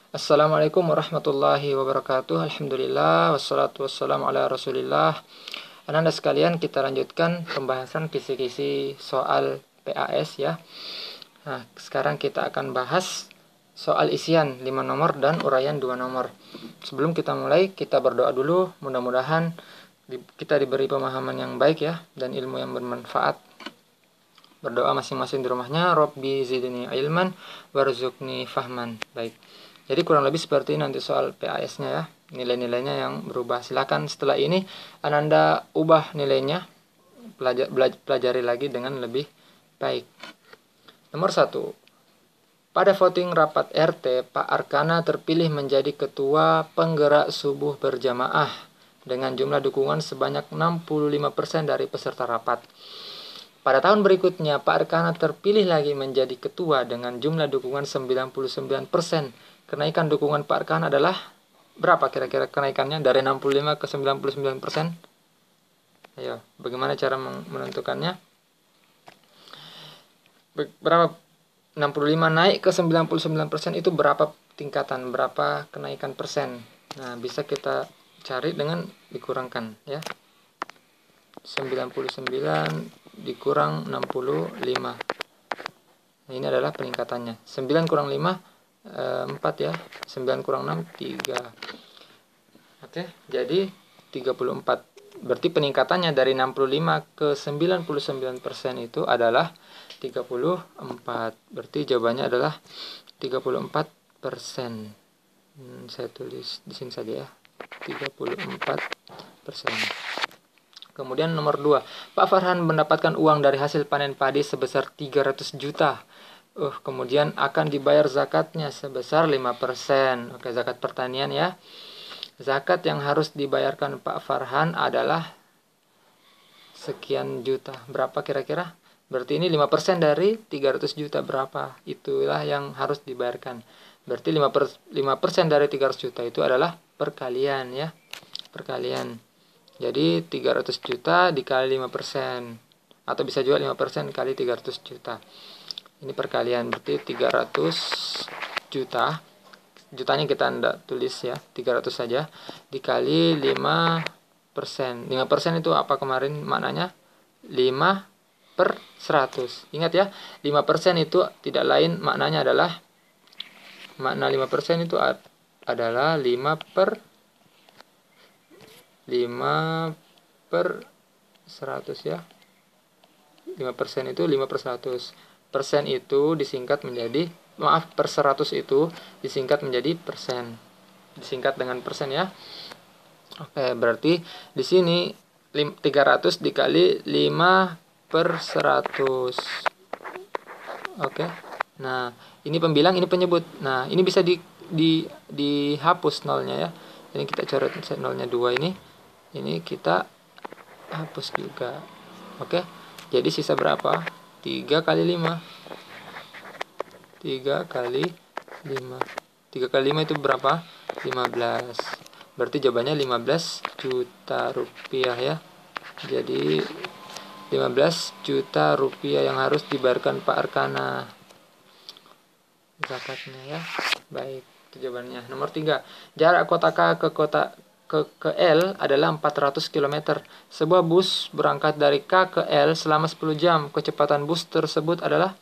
Assalamualaikum warahmatullahi wabarakatuh. Alhamdulillah, wassalatu wassalamu ala rasulillah. Anak-anak sekalian, kita lanjutkan pembahasan kisi-kisi soal PAS ya. Nah, sekarang kita akan bahas soal isian 5 nomor dan uraian 2 nomor. Sebelum kita mulai, kita berdoa dulu. Mudah-mudahan kita diberi pemahaman yang baik ya, dan ilmu yang bermanfaat. Berdoa masing-masing di rumahnya. Robbi zidni ilman warzuqni fahman. Baik. Jadi kurang lebih seperti nanti soal PAS-nya ya. Nilai-nilainya yang berubah. Silakan setelah ini Ananda ubah nilainya. Pelajari lagi dengan lebih baik. Nomor 1. Pada voting rapat RT, Pak Arkana terpilih menjadi ketua penggerak subuh berjamaah dengan jumlah dukungan sebanyak 65% dari peserta rapat. Pada tahun berikutnya, Pak Arkana terpilih lagi menjadi ketua dengan jumlah dukungan 99%. Kenaikan dukungan Pak Arkana adalah berapa kira-kira kenaikannya dari 65 ke 99%? Ayo, bagaimana cara menentukannya? Berapa 65 naik ke 99% itu berapa tingkatan, berapa kenaikan persen? Nah, bisa kita cari dengan dikurangkan ya. 99 dikurang 65. Nah, ini adalah peningkatannya. 9 kurang 5 4 ya. 9 kurang 6 3. Oke, jadi 34. Berarti peningkatannya dari 65 ke 99% itu adalah 34. Berarti jawabannya adalah 34%. Saya tulis di sini saja ya. 34%. Kemudian nomor 2. Pak Farhan mendapatkan uang dari hasil panen padi sebesar 300 juta. Kemudian akan dibayar zakatnya sebesar 5%. Oke, zakat pertanian ya. Zakat yang harus dibayarkan Pak Farhan adalah sekian juta. Berapa kira-kira? Berarti ini 5% dari 300 juta berapa? Itulah yang harus dibayarkan. Berarti 5% dari 300 juta itu adalah perkalian ya. Perkalian. Jadi 300 juta dikali 5%. Atau bisa juga 5% kali 300 juta. Ini perkalian, berarti 300 juta. Jutanya kita tidak tulis ya, 300 saja. Dikali 5%. 5% itu apa kemarin maknanya? 5 per 100. Ingat ya, 5% itu tidak lain maknanya adalah, makna 5% itu adalah 5 per 100 ya. 5% itu 5 per 100. Persen itu disingkat menjadi, per 100 itu disingkat menjadi persen. Disingkat dengan persen ya. Oke, berarti di sini 300 dikali 5 per 100. Oke. Nah, ini pembilang, ini penyebut. Nah, ini bisa dihapus nolnya ya. Ini kita coret nolnya 2 ini. Ini kita hapus juga. Oke. Jadi sisa berapa? 3 kali 5. 3 kali 5. 3 kali 5 itu berapa? 15. Berarti jawabannya 15 juta rupiah ya. Jadi 15 juta rupiah yang harus dibayarkan Pak Arkana zakatnya ya. Baik, itu jawabannya. Nomor 3. Jarak kota K ke L adalah 400 km. Sebuah bus berangkat dari K ke L selama 10 jam. Kecepatan bus tersebut adalah,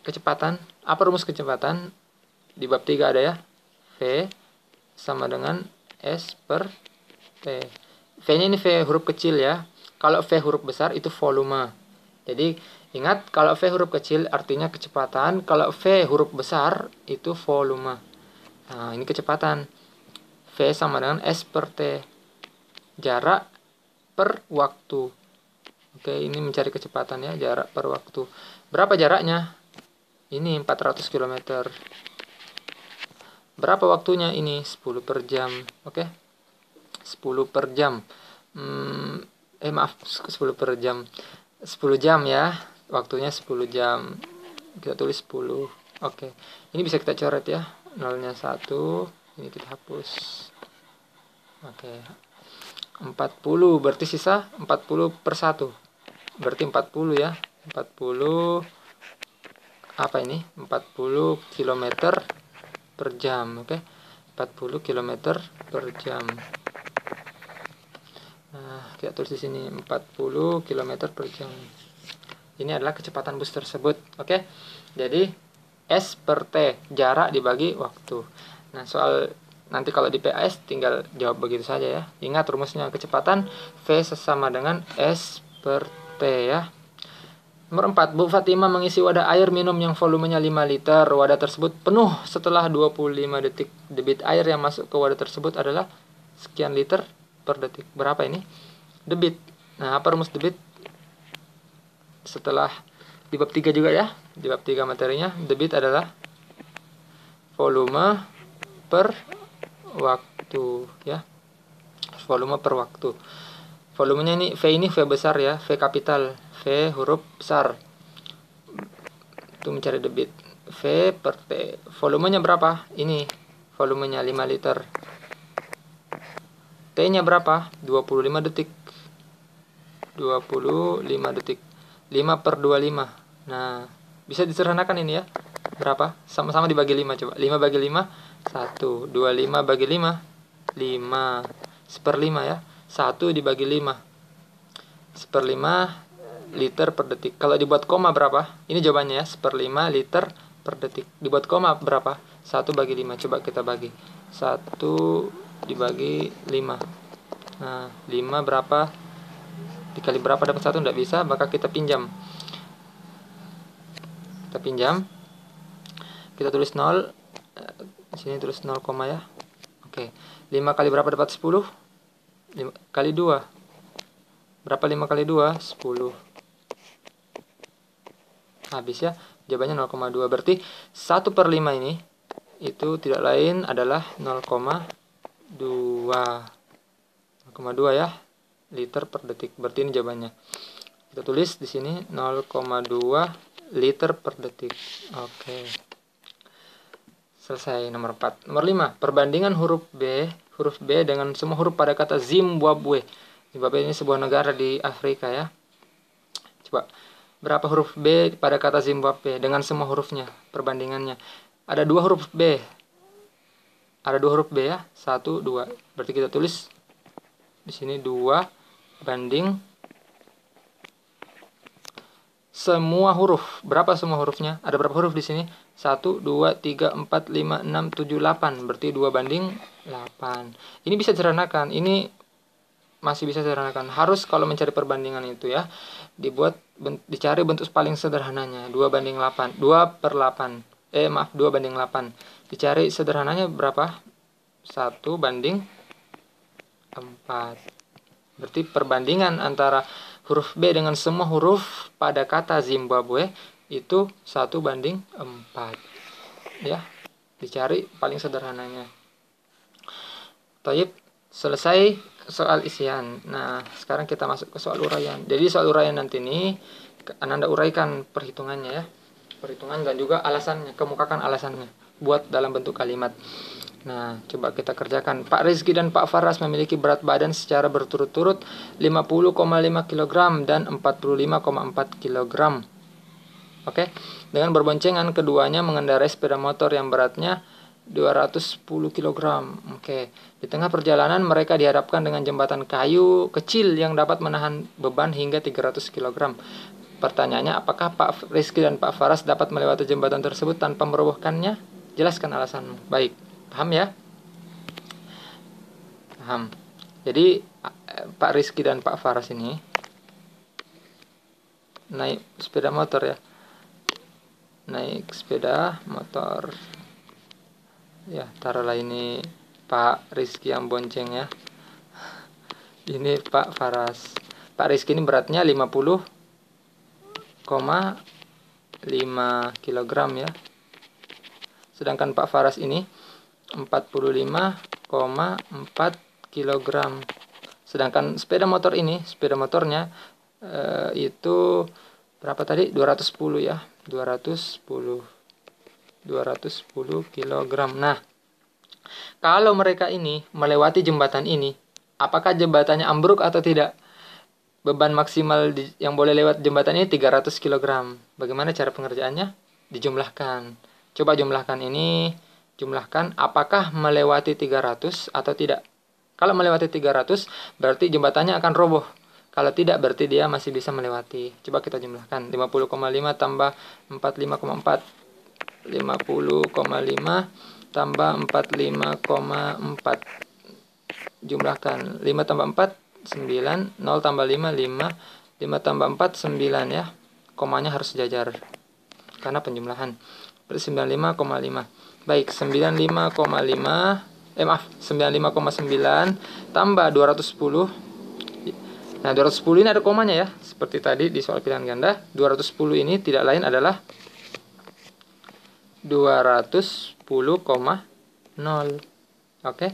kecepatan. Apa rumus kecepatan? Di bab 3 ada ya. V sama dengan S per T. V-nya ini V huruf kecil ya. Kalau V huruf besar itu volume. Jadi ingat, kalau V huruf kecil artinya kecepatan. Kalau V huruf besar itu volume. Nah, ini kecepatan. V sama dengan S per T. Jarak per waktu. Oke, ini mencari kecepatan ya, jarak per waktu. Berapa jaraknya? Ini 400 km. Berapa waktunya ini? 10 per jam. Oke. 10 per jam. 10 per jam. 10 jam ya. Waktunya 10 jam. Kita tulis 10. Oke. Ini bisa kita coret ya. Nolnya 1. Ini kita hapus. Oke. 40 berarti sisa 40 per 1. Berarti 40 ya. 40 apa ini? 40 km per jam. Oke, 40 km per jam. Nah, kita tulis di sini 40 km per jam. Ini adalah kecepatan bus tersebut. Oke, jadi S per T, jarak dibagi waktu. Nah, soal nanti kalau di PAS tinggal jawab begitu saja ya. Ingat rumusnya, kecepatan V sama dengan S per T ya. Nomor 4, Bu Fatimah mengisi wadah air minum yang volumenya 5 liter. Wadah tersebut penuh setelah 25 detik. Debit air yang masuk ke wadah tersebut adalah sekian liter per detik. Berapa ini? Debit. Nah, apa rumus debit? Setelah di bab 3 juga ya. Di bab 3 materinya, debit adalah volume per waktu ya. Volume per waktu. Volumenya ini V besar ya, V kapital, V huruf besar. Itu mencari debit. V per T. Volumenya berapa? Ini volumenya 5 liter. T-nya berapa? 25 detik. 25 detik. 5 per 25. Nah, bisa disederhanakan ini ya. Berapa? Sama-sama dibagi 5 coba. 5 bagi 5, 1. 25 bagi 5, 5. 1/5 ya. 1 dibagi 5. 1/5 liter per detik. Kalau dibuat koma berapa? Ini jawabannya ya. 1/5 liter per detik. Dibuat koma berapa? 1 bagi 5. Coba kita bagi. 1 dibagi 5. Nah, 5 berapa? Dikali berapa dapat 1? Tidak bisa, maka kita pinjam. Kita pinjam. Kita tulis 0. Di sini tulis 0, ya. Oke. 5 kali berapa dapat 10? 5 kali 2. Berapa 5 kali 2? 10. Habis ya. Jawabannya 0,2. Berarti 1/5 ini itu tidak lain adalah 0,2. 0,2 ya. Liter per detik. Berarti ini jawabannya. Kita tulis di sini 0,2 liter per detik. Oke. Selesai nomor 4. Nomor 5, perbandingan huruf B dengan semua huruf pada kata Zimbabwe. Zimbabwe ini sebuah negara di Afrika ya. Coba, berapa huruf B pada kata Zimbabwe dengan semua hurufnya, perbandingannya. Ada 2 huruf B. Ada 2 huruf B ya. 1, 2. Berarti kita tulis di sini 2 banding semua huruf. Berapa semua hurufnya? Ada berapa huruf di sini? 1, 2, 3, 4, 5, 6, 7, 8. Berarti 2 banding 8. Ini bisa disederhanakan. Ini masih bisa disederhanakan. Harus kalau mencari perbandingan itu ya, dicari bentuk paling sederhananya. 2 banding 8. 2 per 8. 2 banding 8. Dicari sederhananya berapa? 1 banding 4. Berarti perbandingan antara huruf B dengan semua huruf pada kata Zimbabwe itu 1 banding 4. Ya, dicari paling sederhananya. Taib, selesai soal isian. Nah, sekarang kita masuk ke soal uraian. Jadi soal uraian nanti ini Anda uraikan perhitungannya ya. Perhitungan dan juga alasannya, kemukakan alasannya buat dalam bentuk kalimat. Nah, coba kita kerjakan. Pak Rizky dan Pak Faras memiliki berat badan secara berturut-turut 50,5 kg dan 45,4 kg. Oke, dengan berboncengan keduanya mengendarai sepeda motor yang beratnya 210 kg. Oke, di tengah perjalanan mereka dihadapkan dengan jembatan kayu kecil yang dapat menahan beban hingga 300 kg. Pertanyaannya, apakah Pak Rizky dan Pak Faras dapat melewati jembatan tersebut tanpa merobohkannya? Jelaskan alasanmu. Baik. Paham ya? Paham. Jadi Pak Rizky dan Pak Faras ini naik sepeda motor ya. Naik sepeda motor. Ya, taruhlah ini Pak Rizky yang bonceng ya. Ini Pak Faras. Pak Rizky ini beratnya 50,5 kg ya. Sedangkan Pak Faras ini 45,4 kg. Sedangkan sepeda motornya itu berapa tadi? 210 ya. 210 kg. Nah, kalau mereka ini melewati jembatan ini, apakah jembatannya ambruk atau tidak? Beban maksimal yang boleh lewat jembatan ini 300 kg. Bagaimana cara pengerjaannya? Dijumlahkan. Coba jumlahkan ini jumlahkan apakah melewati 300 atau tidak. Kalau melewati 300 berarti jembatannya akan roboh. Kalau tidak berarti dia masih bisa melewati. Coba kita jumlahkan. 50,5 tambah 45,4. 50,5 tambah 45,4. Jumlahkan. 5 tambah 4, 9. 0 tambah 5, 5. 5 tambah 4, 9 ya. Komanya harus sejajar. Karena penjumlahan. Berarti 95,5. Baik, 95,9 tambah 210. Nah, 210 ini ada komanya ya. Seperti tadi di soal pilihan ganda, 210 ini tidak lain adalah 210,0. Oke.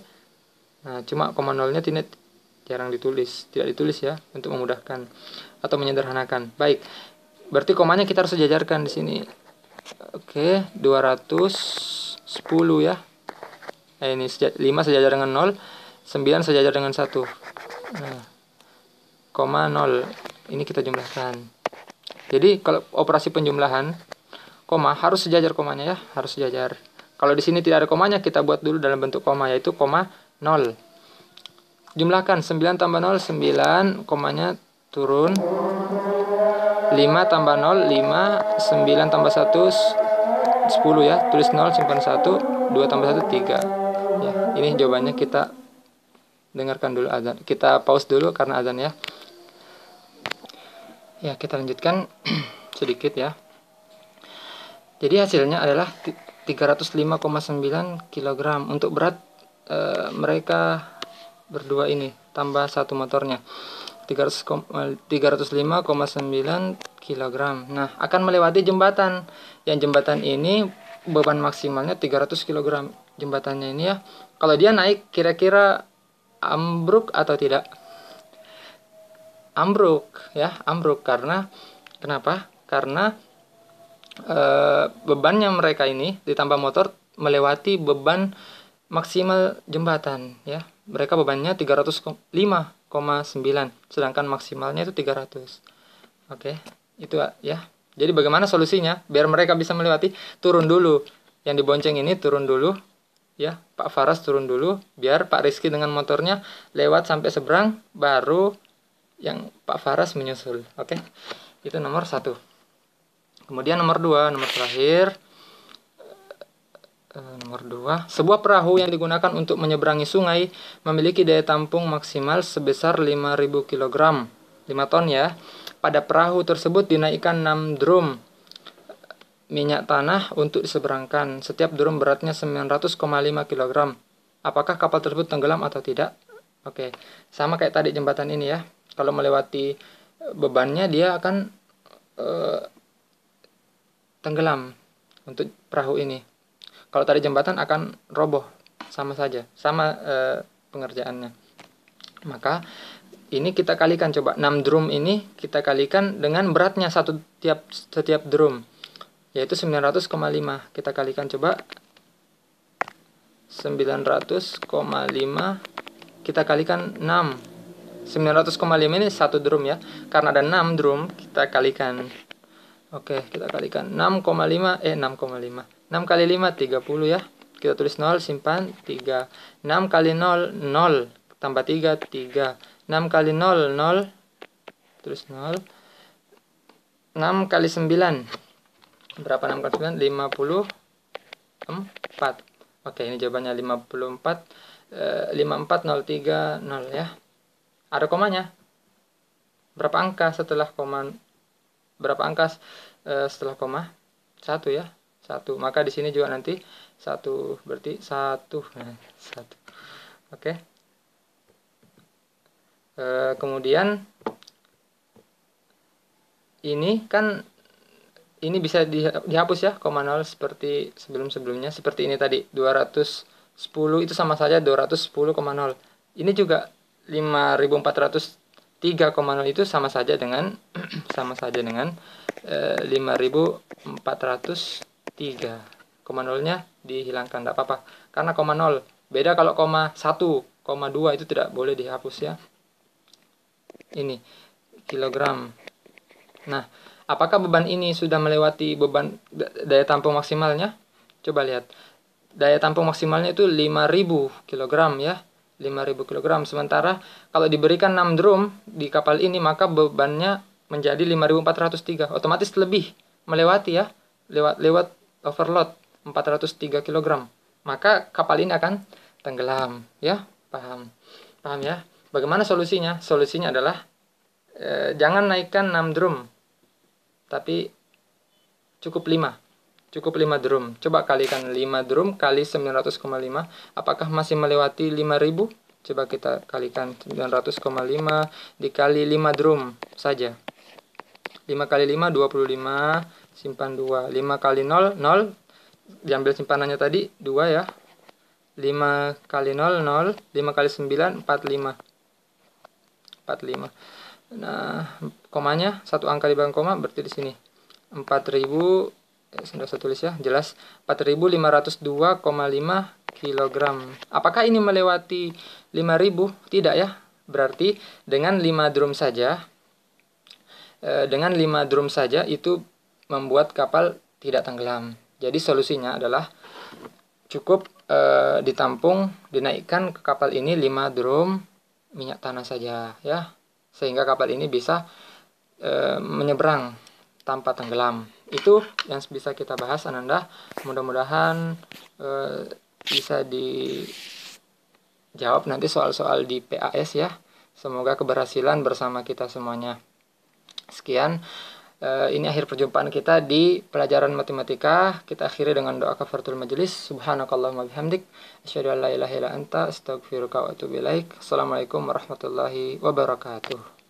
Nah, cuma koma nolnya tidak jarang ditulis, tidak ditulis ya untuk memudahkan atau menyederhanakan. Baik. Berarti komanya kita harus sejajarkan di sini. Oke, 210 ya. Nah, ini 5 sejajar dengan 0, 9 sejajar dengan 1. Nah, koma 0. Ini kita jumlahkan. Jadi kalau operasi penjumlahan koma harus sejajar komanya ya, harus sejajar. Kalau di sini tidak ada komanya, kita buat dulu dalam bentuk koma, yaitu koma 0. Jumlahkan 9 tambah 0, 9, komanya turun. 5 tambah 0, 5, 9 tambah 1, 10 ya, tulis 0, simpan 1, 2 tambah 1, 3. Ya, ini jawabannya. Kita dengarkan dulu azan. Kita pause dulu karena azan ya. Ya, kita lanjutkan sedikit ya. Jadi hasilnya adalah 305,9 kg untuk berat mereka berdua ini tambah satu motornya 305,9 kg. Nah, akan melewati jembatan. Yang jembatan ini beban maksimalnya 300 kg jembatannya ini ya. Kalau dia naik kira-kira ambruk atau tidak? Ambruk ya, ambruk. Karena kenapa? Karena bebannya mereka ini ditambah motor melewati beban maksimal jembatan ya. Mereka bebannya 305,9 sedangkan maksimalnya itu 300. Oke, itu ya. Jadi bagaimana solusinya biar mereka bisa melewati? Turun dulu. Yang dibonceng ini turun dulu ya. Pak Faras turun dulu biar Pak Rizky dengan motornya lewat sampai seberang, baru yang Pak Faras menyusul. Oke. Itu nomor 1. Kemudian nomor 2, nomor terakhir. Nomor 2, sebuah perahu yang digunakan untuk menyeberangi sungai memiliki daya tampung maksimal sebesar 5.000 kg, 5 ton ya. Pada perahu tersebut dinaikkan 6 drum minyak tanah untuk diseberangkan. Setiap drum beratnya 900,5 kg. Apakah kapal tersebut tenggelam atau tidak? Oke, sama kayak tadi jembatan ini ya. Kalau melewati bebannya dia akan tenggelam untuk perahu ini. Kalau tadi jembatan akan roboh, sama saja, sama pengerjaannya. Maka ini kita kalikan, coba 6 drum ini kita kalikan dengan beratnya setiap drum, yaitu 900,5. Kita kalikan coba 900,5 kita kalikan 6. 900,5 ini satu drum ya. Karena ada 6 drum, kita kalikan. Oke, kita kalikan 6,5 6 kali 5 30 ya. Kita tulis 0, simpan 3. 6 kali 0 0 tambah 3 3. 6 kali 0 0 tulis 0. 6 kali 9 berapa? 6 kali 9 54. Oke, ini jawabannya 54. 5403 0 ya. Ada komanya. Berapa angka setelah koma? Berapa angka setelah koma? 1 ya. 1. Maka di sini juga nanti 1 berarti 1. 1. Oke. Kemudian ini kan ini bisa dihapus ya, koma 0 seperti sebelum-sebelumnya. Seperti ini tadi 210 itu sama saja 210,0. Ini juga 5403,0 itu sama saja dengan 5403. Koma nolnya dihilangkan, tidak apa-apa. Karena koma 0. Beda kalau koma 1, koma 2 itu tidak boleh dihapus ya. Ini kilogram. Nah, apakah beban ini sudah melewati beban daya tampung maksimalnya? Coba lihat. daya tampung maksimalnya itu 5.000 kg ya. 5.000 kg. Sementara kalau diberikan 6 drum di kapal ini, maka bebannya menjadi 5.403. Otomatis lebih melewati ya, lewat overload 403 kg. Maka kapal ini akan tenggelam ya. Paham ya. Bagaimana solusinya? Solusinya adalah jangan naikkan 6 drum, tapi cukup 5 drum. Coba kalikan 5 drum kali 900,5. Apakah masih melewati 5.000? Coba kita kalikan 900,5 dikali 5 drum saja. 5 kali 5, 25. Simpan 2. 5 kali 0, 0. Diambil simpanannya tadi, 2 ya. 5 kali 0, 0. 5 kali 9, 45. Nah, komanya, satu angka di belakang koma, berarti di sini. 4.000, sudah saya tulis ya, jelas 4.502,5 kg. Apakah ini melewati 5.000? Tidak ya. Berarti dengan 5 drum saja, itu membuat kapal tidak tenggelam. Jadi solusinya adalah cukup ditampung, dinaikkan ke kapal ini 5 drum minyak tanah saja ya, sehingga kapal ini bisa menyeberang tanpa tenggelam. Itu yang bisa kita bahas, Ananda. Mudah-mudahan bisa dijawab nanti soal-soal di PAS ya. Semoga keberhasilan bersama kita semuanya. Sekian, ini akhir perjumpaan kita di pelajaran matematika. Kita akhiri dengan doa kafaratul majelis. Subhanakallahumma bihamdik, asyhadu an la ilaha illa anta, astaghfiruka wa atubu ilaik. Assalamualaikum warahmatullahi wabarakatuh.